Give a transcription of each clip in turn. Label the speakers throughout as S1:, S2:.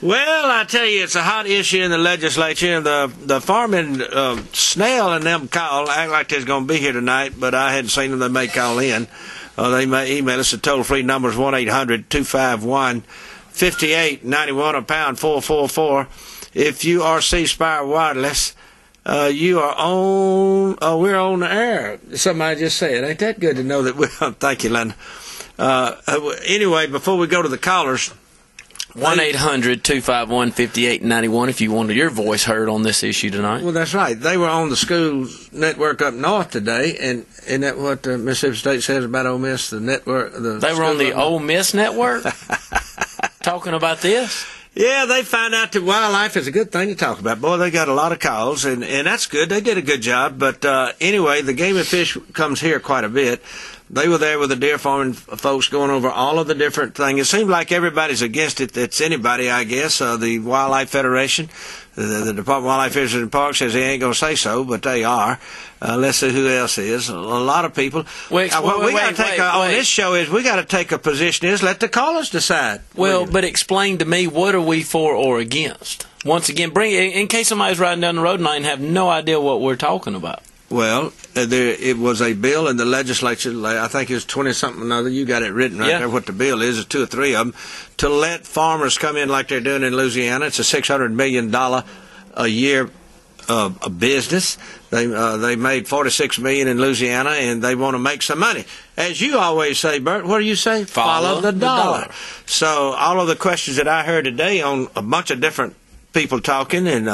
S1: Well, I tell you, it's a hot issue in the legislature. The farming Snell and them act like they're going to be here tonight, but I hadn't seen them. They may call in. They may email us. The toll-free number is 1-800-251-5891, a pound 444. If you are C Spire Wireless, you are on. We're on the air. Somebody just said, ain't that good to know that we're on? Thank you, Linda. Anyway, before we go to the callers,
S2: 1-800-251-5891 if you wanted your voice heard on this issue tonight.
S1: Well, that's right. They were on the school network up north today, and isn't that what Mississippi State says about Ole Miss? The network.
S2: They were on the Ole Miss network talking about this.
S1: Yeah, they found out that wildlife is a good thing to talk about. Boy, they got a lot of calls, and that's good. They did a good job. But anyway, the Game and Fish comes here quite a bit. They were there with the deer farming folks going over all of the different things. It seems like everybody's against it. That's anybody, I guess. The Wildlife Federation, the Department of Wildlife, Fisheries and Parks says they ain't going to say so, but they are. Let's see who else is. A lot of people. On this show is we got to take a position. Let the callers decide.
S2: Well, but explain to me, what are we for or against? Once again, bring it in case somebody's riding down the road tonight and have no idea what we're talking about.
S1: Well, it was a bill in the legislature, I think it was 20-something or other. You got it written right there, what the bill is. There's 2 or 3 of them, to let farmers come in like they're doing in Louisiana. It's a $600 million a year business. They made $46 million in Louisiana, and they want to make some money. As you always say, Bert, what do you say? Follow the dollar. So all of the questions that I heard today on a bunch of different people talking, and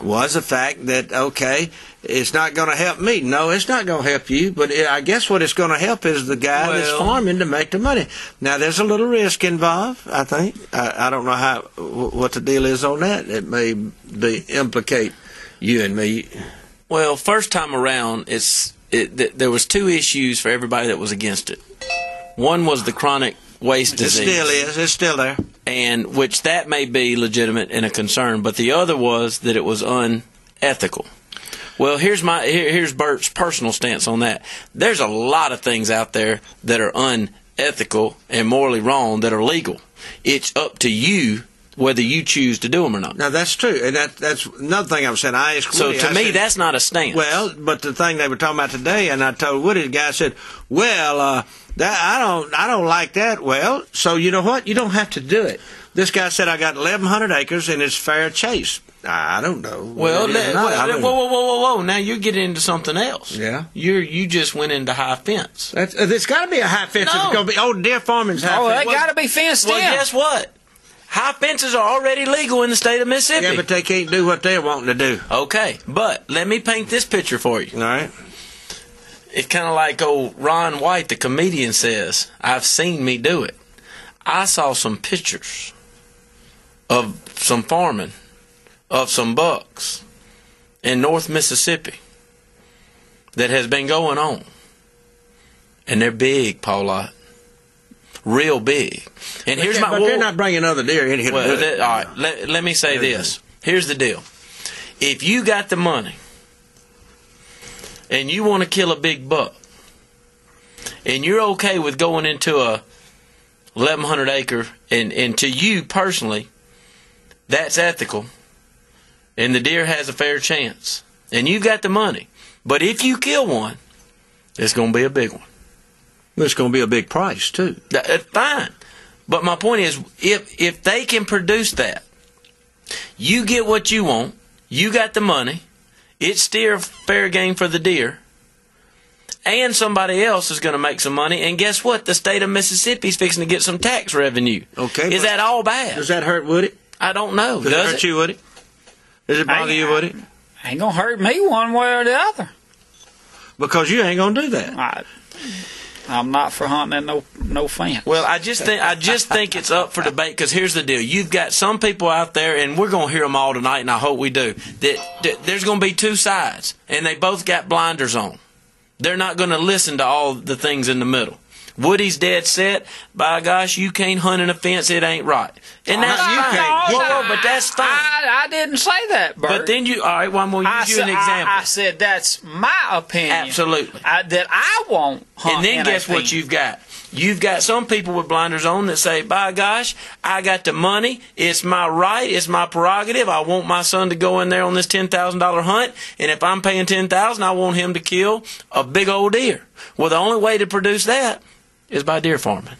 S1: was the fact that, okay, it's not going to help me. No, it's not going to help you, but I guess what it's going to help is the guy that's farming to make the money. Now, there's a little risk involved, I think. I don't know what the deal is on that. It may implicate you and me.
S2: Well, first time around, there was 2 issues for everybody that was against it. One was the chronic waste disease.
S1: It still is. It's still there.
S2: And which that may be legitimate and a concern, but the other was that it was unethical. Well, here's Bert's personal stance on that. There's a lot of things out there that are unethical and morally wrong that are legal. It's up to you whether you choose to do them or not.
S1: Now, that's true, and that's another thing I was saying. I asked Woody,
S2: so to me, that's not a stance.
S1: Well, but the thing they were talking about today, and I told Woody, the guy said, well, I don't like that. Well, so you know what? You don't have to do it. This guy said, I got 1,100 acres, and it's fair chase. I don't know.
S2: Well, whoa. Now you're getting into something else.
S1: Yeah.
S2: You just went into high fence.
S1: There's got to be a high fence.
S2: No.
S1: It's going to be deer farming's high fence.
S3: They got to be fenced in.
S2: Well, guess what? High fences are already legal in the state of Mississippi.
S1: Yeah, but they can't do what they're wanting to do.
S2: Okay, but let me paint this picture for you.
S1: All right.
S2: It's kind of like old Ron White, the comedian, says, I've seen me do it. I saw some pictures of some farming, of some bucks in North Mississippi that has been going on. And they're big, Paulette. Real big. And
S1: but they're not bringing other deer in here.
S2: All right, let me say this. Here's the deal. If you got the money and you want to kill a big buck and you're okay with going into a 1,100 acre and to you personally, that's ethical and the deer has a fair chance and you got the money. But if you kill one, it's going to be a big one.
S1: It's going to be a big price, too.
S2: Fine. But my point is, if they can produce that, you get what you want, you got the money, it's still fair game for the deer, and somebody else is going to make some money, and guess what? The state of Mississippi is fixing to get some tax revenue.
S1: Okay.
S2: Is that all bad?
S1: Does that hurt Woody?
S2: I don't know.
S1: Does it hurt you, Woody? Does it bother you, Woody?
S3: Ain't going to hurt me one way or the other.
S1: Because you ain't going to do that.
S3: I'm not for hunting no fence.
S2: Well, I just think it's up for debate because here's the deal: you've got some people out there, and we're going to hear them all tonight, and I hope we do. That there's going to be 2 sides, and they both got blinders on. They're not going to listen to all the things in the middle. Woody's dead set. By gosh, you can't hunt in a fence. It ain't right. And that's fine. But that's fine.
S3: I didn't say that, Bert.
S2: But then all right, well, I'm going to use you an example.
S3: I said that's my opinion.
S2: Absolutely.
S3: That I won't hunt.
S2: And then guess what you've got? You've got some people with blinders on that say, by gosh, I got the money. It's my right. It's my prerogative. I want my son to go in there on this $10,000 hunt. And if I'm paying $10,000, I want him to kill a big old deer. Well, the only way to produce that is by deer farming.